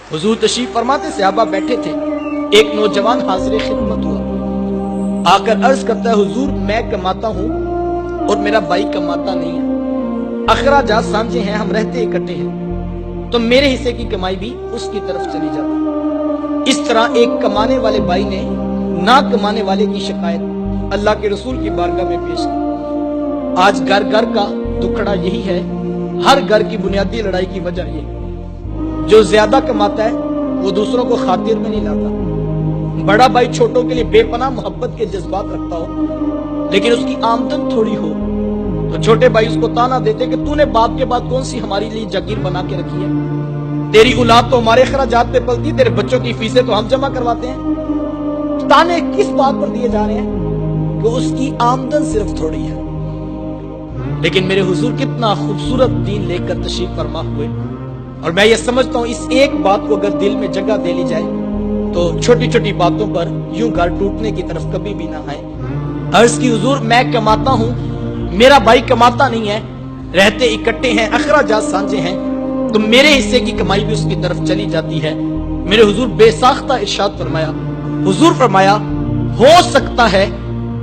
हुजूर तशरीफ फरमाते, सहाबा बैठे थे, एक नौजवान हाजिर खिदमत हुआ, आकर अर्ज करता है, हुजूर मैं कमाता हूं और मेरा भाई कमाता नहीं है, अखराजात सांझे हैं, हम रहते इकट्ठे हैं, तो मेरे हिस्से की कमाई भी उसकी तरफ चली जाती। इस तरह एक कमाने वाले भाई ने ना कमाने वाले की शिकायत अल्लाह के रसूल की बारगाह में पेश की। आज घर घर का दुखड़ा यही है, हर घर की बुनियादी लड़ाई की वजह ये, जो ज्यादा कमाता है वो दूसरों को खातिर में नहीं लाता। बड़ा भाई छोटों के लिए बेपनाह मोहब्बत के जज्बात रखता हो, लेकिन उसकी आमदन थोड़ी हो तो छोटे भाई उसको ताना देते कि तूने बाप के बाद कौन सी हमारे लिए जागीर बना के रखी है, तेरी औलाद तो हमारे खर्चात पे पलती, तेरे बच्चों की फीसें तो हम जमा करवाते हैं। ताने किस बात पर दिए जा रहे हैं कि उसकी आमदन सिर्फ थोड़ी है। लेकिन मेरे हुजूर कितना खूबसूरत दीन लेकर तशरीफ फरमा हुए, और मैं ये समझता हूं इस एक बात को अगर दिल में जगह दे ली जाए तो छोटी छोटी बातों पर यूं घर टूटने की तरफ कभी भी ना आए। अर्ज की, हुजूर मैं कमाता हूं, मेरा भाई कमाता नहीं है, रहते इकट्ठे हैं, अखराजात सांझे हैं, तो मेरे हिस्से की कमाई भी उसकी तरफ चली जाती है। मेरे हुजूर बेसाख्ता इरशाद फरमाया, हुजूर फरमाया, हो सकता है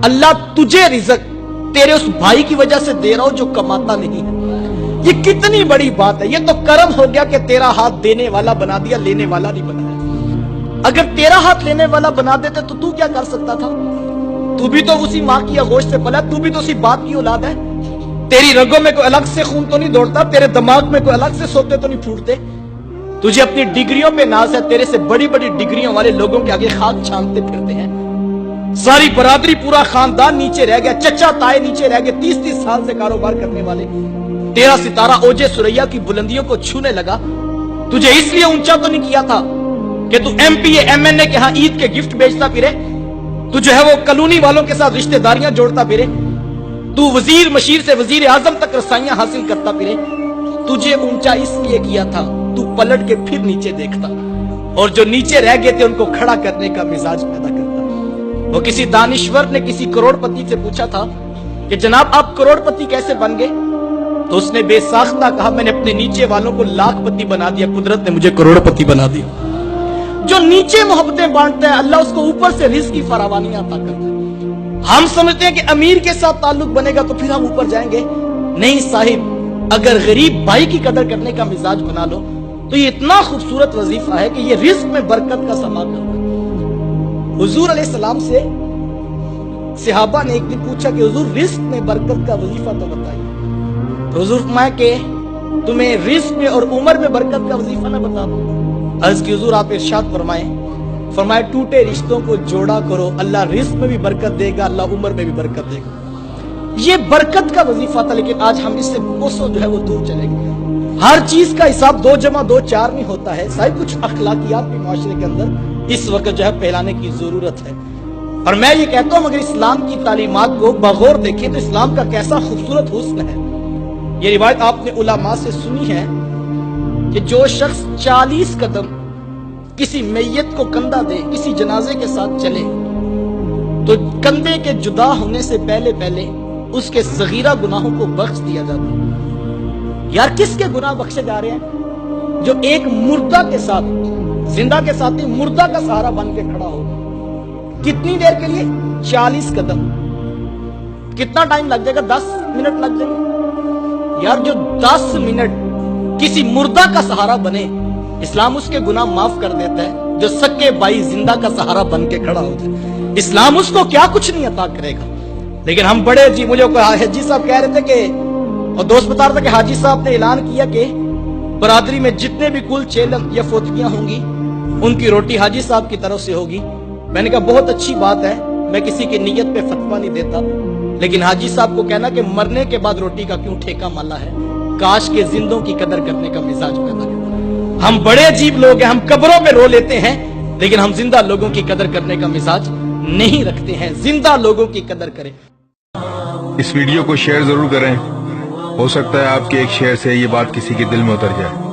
अल्लाह तुझे रिज़्क तेरे उस भाई की वजह से दे रहा हो जो कमाता नहीं है। ये कितनी बड़ी बात है। ये तो करम हो गया कि तेरा हाथ देने वाला बना दिया, लेने वाला नहीं बनाया। अगर तेरा हाथ लेने वाला बना देते तो तू क्या कर सकता था? तू भी तो उसी माँ की आगोश से पला, तू भी तो उसी बाप की औलाद है। तेरी रगों में कोई अलग से खून तो नहीं दौड़ता, तेरे दिमाग में कोई अलग से सोते तो नहीं फूटते। तुझे अपनी डिग्रियों पे नाज है, तेरे से बड़ी बड़ी डिग्रियों वाले लोगों के आगे खाक छानते फिरते हैं। सारी बरादरी पूरा खानदान नीचे रह गया, चचा ताए नीचे रह गए, 30-30 साल से कारोबार करने वाले। तेरा सितारा ओजे सुरैया की बुलंदियों को छूने लगा। तुझे इसलिए ऊंचा तो नहीं किया था कि तू एमपीए एमएनए के यहां ईद के गिफ्ट बेचता फिरे, तू जो है वो कॉलोनी वालों के साथ रिश्तेदारियां जोड़ता फिरे, तू वजीर मशीर से वजीर आजम तक रसाइयां हासिल करता फिरे। तुझे ऊंचा इसलिए किया था तू पलट के फिर नीचे देखता, और जो नीचे रह गए थे उनको खड़ा करने का मिजाज पैदा करता। वो किसी दानिश्वर ने किसी करोड़पति से पूछा था कि जनाब आप करोड़पति कैसे बन गए? तो उसने बेसाख्ता कहा, मैंने अपने नीचे वालों को लाखपति बना दिया, कुदरत ने मुझे करोड़पति बना दिया। जो नीचे मोहब्बतें बांटता है अल्लाह उसको ऊपर से रिज़्क की फरावानी अता करता है। हम समझते हैं कि अमीर के साथ ताल्लुक बनेगा तो फिर हम ऊपर जाएंगे। नहीं साहिब, अगर गरीब भाई की कदर करने का मिजाज बना लो तो ये इतना खूबसूरत वजीफा है कि ये रिज़्क में बरकत का समा करता है। हुजूर अलैहिस्सलाम से सहाबा ने एक दिन पूछा कि हुजूर रिज़्क में बरकत का वजीफा तो बताइए। तो हुजूर फरमाया कि तुम्हें रिज़्क में और उम्र में बरकत का वजीफा ना बता दो? अर्ज की, हुजूर आप इरशाद फरमाए टूटे रिश्तों को जोड़ा करो, अल्लाह रिज़्क में भी बरकत देगा, अल्लाह उम्र में भी बरकत देगा। ये बरकत का वजीफा था, लेकिन आज हम इससे कोसों जो है वो दूर चले गए। हर चीज का हिसाब 2 + 2 4 नहीं होता है। साहिब कुछ अखलाकियात भी माशरे के अंदर इस वक्त जो है फैलाने की जरूरत है। और मैं ये कहता हूं अगर इस्लाम की तालीमात को बगौर देखें तो इस्लाम का कैसा खूबसूरत हुस्न है। ये रिवायत आपने उलमा से सुनी है कि जो शख्स 40 कदम किसी मैयत को कंधा दे, किसी जनाजे के साथ चले, तो कंधे के जुदा होने से पहले पहले उसके सगीरा गुनाहों को बख्श दिया जाता है। यार किसके गुनाह बख्शे जा रहे हैं? जो एक मुर्दा के साथ, जिंदा के साथ ही मुर्दा का सहारा बन के खड़ा हो। कितनी देर के लिए? 40 कदम। कितना टाइम लग जाएगा? 10 मिनट लग जाएंगे। यार जो 10 मिनट किसी मुर्दा का सहारा बने, इस्लाम उसके गुनाह माफ कर देता है। जो सच्चे भाई जिंदा का सहारा बन के खड़ा होता है, इस्लाम उसको क्या कुछ नहीं अता करेगा। लेकिन हम बड़े अजीब, मुझे हाजी साहब कह रहे थे कि, और दोस्त बता रहा था कि हाजी साहब ने ऐलान किया कि बरादरी में जितने भी कुल चेलम या फोतगियां होंगी उनकी रोटी हाजी साहब की तरफ से होगी। मैंने कहा बहुत अच्छी बात है, मैं किसी की नीयत पे फतवा नहीं देता, लेकिन हाजी साहब को कहना कि मरने के बाद रोटी का क्यों ठेका माला है, काश के जिंदों की कदर करने का मिजाज पैदा करें। हम बड़े अजीब लोग हैं, हम कब्रों में रो लेते हैं, लेकिन हम जिंदा लोगों की कदर करने का मिजाज नहीं रखते हैं। जिंदा लोगों की कदर करें। इस वीडियो को शेयर जरूर करें, हो सकता है आपके एक शेयर से ये बात किसी के दिल में उतर जाए।